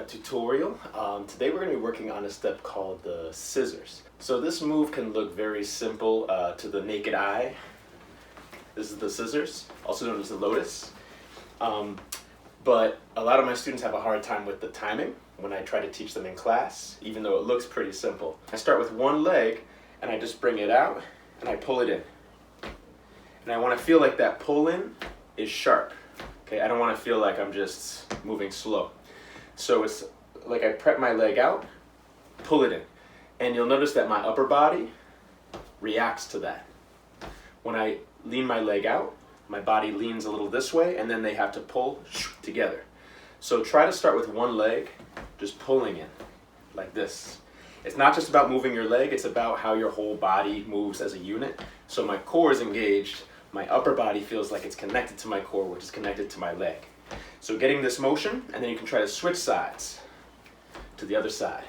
tutorial. Today we're going to be working on a step called the scissors. So this move can look very simple to the naked eye. This is the scissors, also known as the lotus. But a lot of my students have a hard time with the timing when I try to teach them in class, even though it looks pretty simple. I start with one leg and I just bring it out and I pull it in. And I want to feel like that pull in is sharp. Okay, I don't want to feel like I'm just moving slow. So it's like I prep my leg out, pull it in. And you'll notice that my upper body reacts to that. When I lean my leg out, my body leans a little this way, and then they have to pull together. So try to start with one leg, just pulling in, like this. It's not just about moving your leg, it's about how your whole body moves as a unit. So my core is engaged, my upper body feels like it's connected to my core, which is connected to my leg. So getting this motion, and then you can try to switch sides to the other side.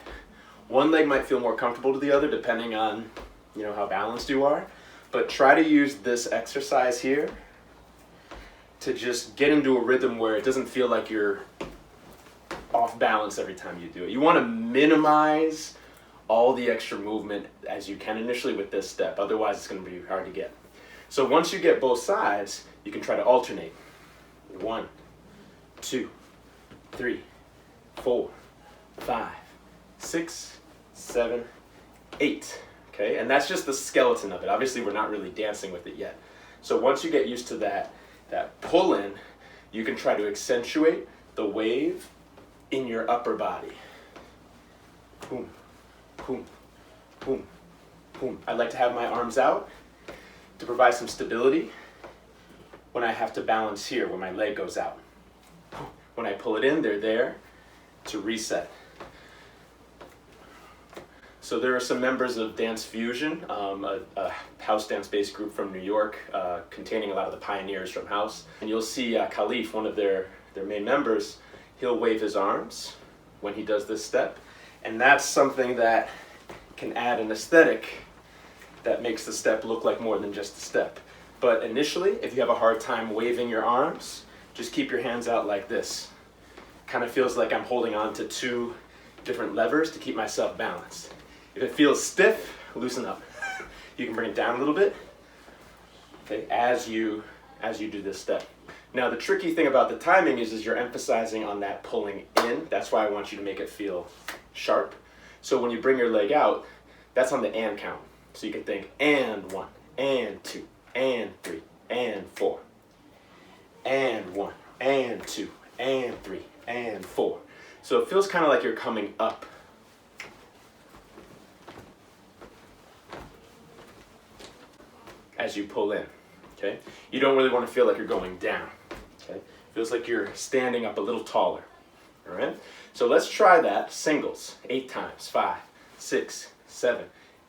One leg might feel more comfortable to the other depending on, how balanced you are. But try to use this exercise here to just get into a rhythm where it doesn't feel like you're off balance every time you do it. You want to minimize all the extra movement as you can initially with this step. Otherwise, it's going to be hard to get. So once you get both sides, you can try to alternate. 1, 2, 3, 4, 5, 6, 7, 8. Okay, and that's just the skeleton of it. Obviously, we're not really dancing with it yet. So once you get used to that pull in, you can try to accentuate the wave in your upper body. Boom, boom, boom, boom. I like to have my arms out to provide some stability when I have to balance here, when my leg goes out. When I pull it in, they're there to reset. So there are some members of Dance Fusion, a house dance-based group from New York, containing a lot of the pioneers from house. And you'll see Khalif, one of their main members, he'll wave his arms when he does this step. And that's something that can add an aesthetic that makes the step look like more than just a step. But initially, if you have a hard time waving your arms, just keep your hands out like this. Kind of feels like I'm holding on to two different levers to keep myself balanced. If it feels stiff, loosen up. You can bring it down a little bit, okay, as you do this step. Now the tricky thing about the timing is you're emphasizing on that pulling in. That's why I want you to make it feel sharp. So when you bring your leg out, that's on the and count. So you can think and 1, and 2, and 3, and 4, and 1, and 2, and 3, and 4. So it feels kind of like you're coming up. As you pull in, okay? You don't really want to feel like you're going down, okay? Feels like you're standing up a little taller, all right? So let's try that singles, 8 times, 5, 6, 7,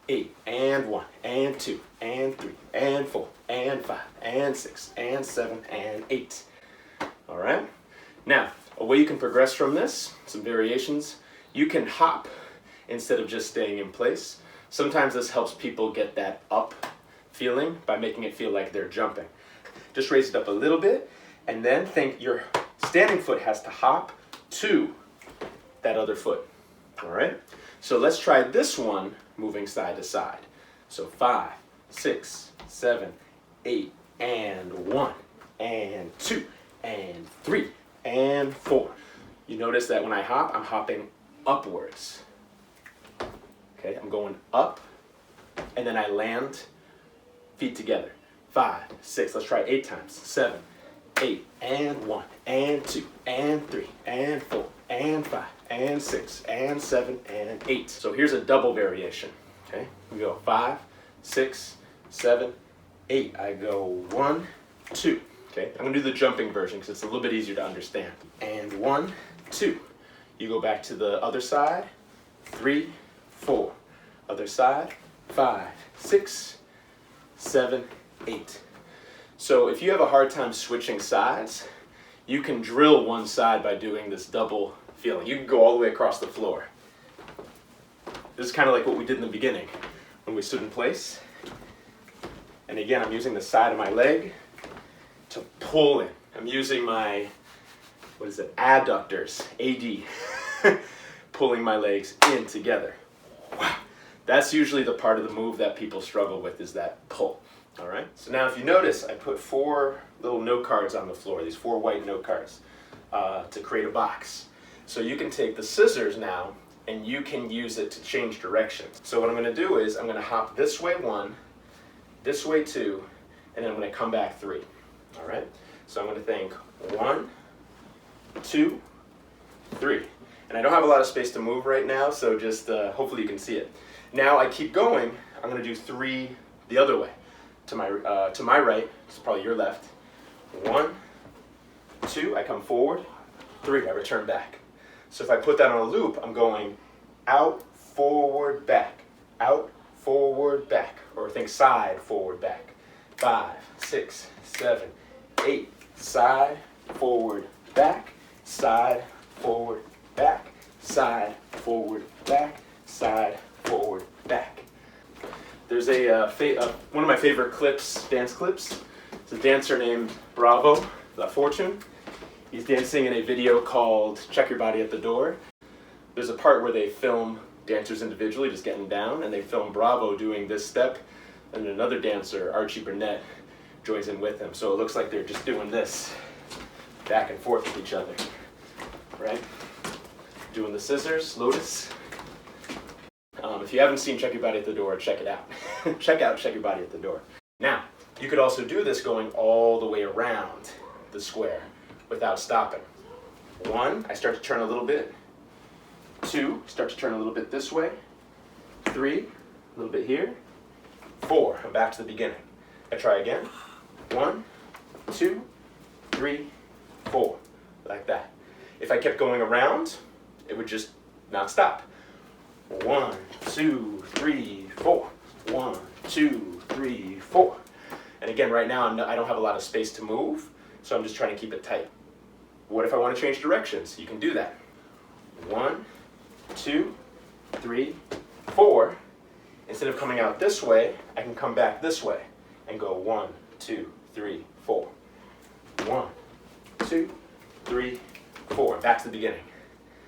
8, and 1, and 2, and 3, and 4, and 5, and 6, and 7, and 8, all right? Now, a way you can progress from this, some variations, you can hop instead of just staying in place. Sometimes this helps people get that up feeling by making it feel like they're jumping. Just raise it up a little bit and then think your standing foot has to hop to that other foot. All right? So let's try this one moving side to side. So 5, 6, 7, 8, and 1, and 2, and 3, and 4. You notice that when I hop, I'm hopping upwards. Okay, I'm going up and then I land feet together. 5, 6, let's try 8 times. 7, 8, and 1, and 2, and 3, and 4, and 5, and 6, and 7, and 8. So here's a double variation. Okay, we go 5, 6, 7, 8. I go 1, 2. Okay, I'm gonna do the jumping version because it's a little bit easier to understand. And 1, 2. You go back to the other side. 3, 4. Other side. 5, 6, 7, 8. So if you have a hard time switching sides, you can drill one side by doing this double feeling. You can go all the way across the floor. This is kind of like what we did in the beginning when we stood in place. And again, I'm using the side of my leg to pull in. I'm using my, adductors, AD. pulling my legs in together. Wow. That's usually the part of the move that people struggle with, is that pull. All right. So now if you notice, I put 4 little note cards on the floor, these 4 white note cards, to create a box. So you can take the scissors now and you can use it to change directions. So what I'm going to do is I'm going to hop this way 1, this way 2, and then I'm going to come back 3. All right. So I'm going to think 1, 2, 3. And I don't have a lot of space to move right now, so just hopefully you can see it. Now I keep going. I'm going to do 3 the other way. To my right, it's probably your left. 1, 2, I come forward. 3, I return back. So if I put that on a loop, I'm going out, forward, back, out, forward, back, or think side, forward, back. 5, 6, 7, 8, side, forward, back, side, forward, back, side, forward, back, side, forward, back. There's one of my favorite clips, dance clips. It's a dancer named Bravo, La Fortune. He's dancing in a video called Check Your Body at the Door. There's a part where they film dancers individually just getting down, and they film Bravo doing this step, and another dancer, Archie Burnett, joins in with him. So it looks like they're just doing this back and forth with each other, right? Doing the scissors, Lotus. If you haven't seen Check Your Body at the Door, check it out. Check out Check Your Body at the Door. Now, you could also do this going all the way around the square without stopping. 1, I start to turn a little bit. 2, start to turn a little bit this way. 3, a little bit here. 4, I'm back to the beginning. I try again. 1, 2, 3, 4, like that. If I kept going around, it would just not stop. 1, 2, 3, 4. 1, 2, 3, 4. And again, right now I don't have a lot of space to move, so I'm just trying to keep it tight. What if I want to change directions? You can do that. 1, 2, 3, 4. Instead of coming out this way, I can come back this way and go 1, 2, 3, 4. 1, 2, 3, 4. Back to the beginning.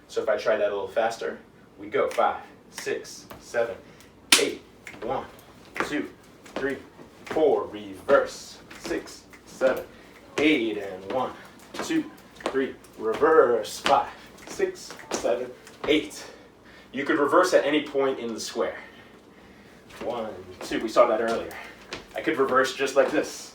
So if I try that a little faster, we go 5, 6, 7, 8. 1, 2, 3, 4. Reverse. 6, 7, 8. And 1, 2, 3. Reverse. 5, 6, 7, 8. You could reverse at any point in the square. 1, 2. We saw that earlier. I could reverse just like this.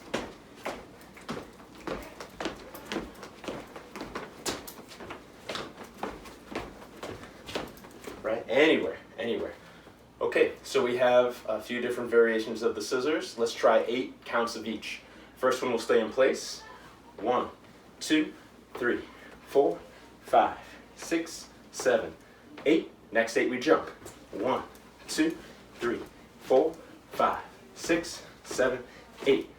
Right? Anywhere. Okay, so we have a few different variations of the scissors. Let's try 8 counts of each. First one will stay in place. 1, 2, 3, 4, 5, 6, 7, 8. Next 8 we jump. 1, 2, 3, 4, 5, 6, 7, 8.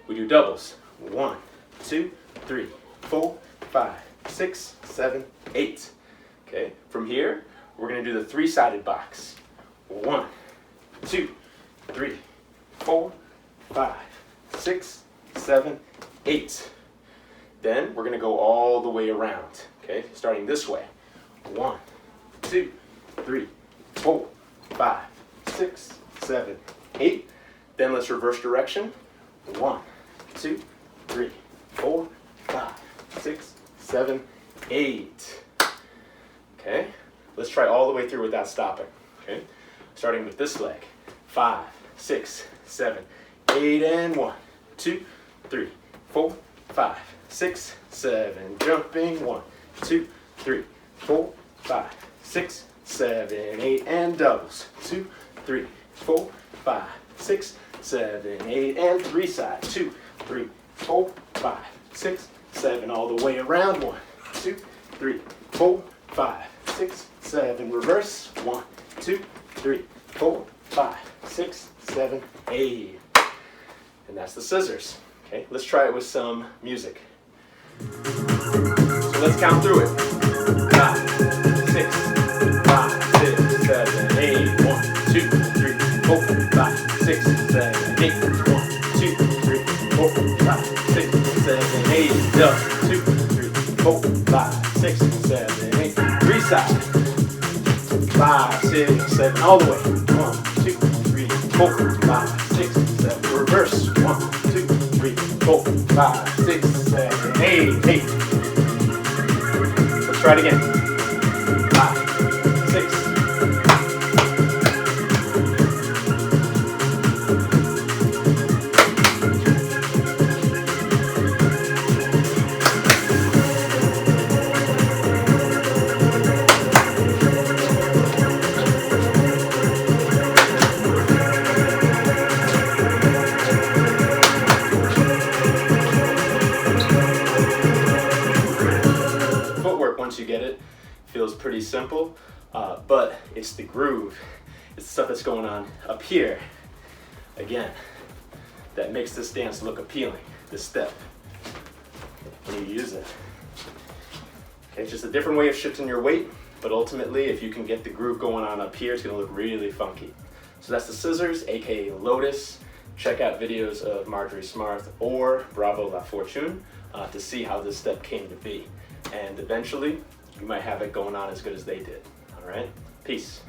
We do doubles. 1, 2, 3, 4, 5, 6, 7, 8. Okay, from here, we're going to do the 3-sided box. 1, 2, 3, 4, 5, 6, 7, 8. Then we're going to go all the way around. Okay, starting this way. 1, 2, 3, 4, 5, 6, 7, 8. Then let's reverse direction. 1, 2, 3, 4, 5, 6, 7, 8. Okay, let's try all the way through without stopping. Okay, starting with this leg. 5, 6, 7, 8, and 1, 2, 3, 4, 5, 6, 7. Jumping. 1, 2, 3, 4, 5, 6, 7, 8, and doubles. 2, 3, 4, 5, 6, 7, 8, and 3 sides. 2, 3, 4, 5, 6, 7, all the way around. 1, 2, 3, 4, 5, 6, 7. Reverse. 1, 2, 3, 4, 5, 6, 7, 8. And that's the scissors. Okay, let's try it with some music. So let's count through it. 5, 6, 5, 6, 7, 8. 1, 2, 3, 4, 5, 6, 7, 8. 1, 2, 3, 4, 5, 6, 7, 8. Up. 2, 3, 4, 5, 6, 7, 8. 3 side. 5, 6, 7, all the way. 1, 2, 3, 4, 5, 6, 7. Reverse. 1, 2, 3, 4, 5, 6, 7, 8, 8. Let's try it again. 5, 6. Once you get it, feels pretty simple, but it's the groove, it's the stuff that's going on up here, again, that makes this dance look appealing, this step, when you use it. Okay, it's just a different way of shifting your weight, but ultimately, if you can get the groove going on up here, it's gonna look really funky. So that's the scissors, aka Lotus. Check out videos of Marjorie Smarth or Bravo La Fortune to see how this step came to be. And eventually, you might have it going on as good as they did. All right? Peace.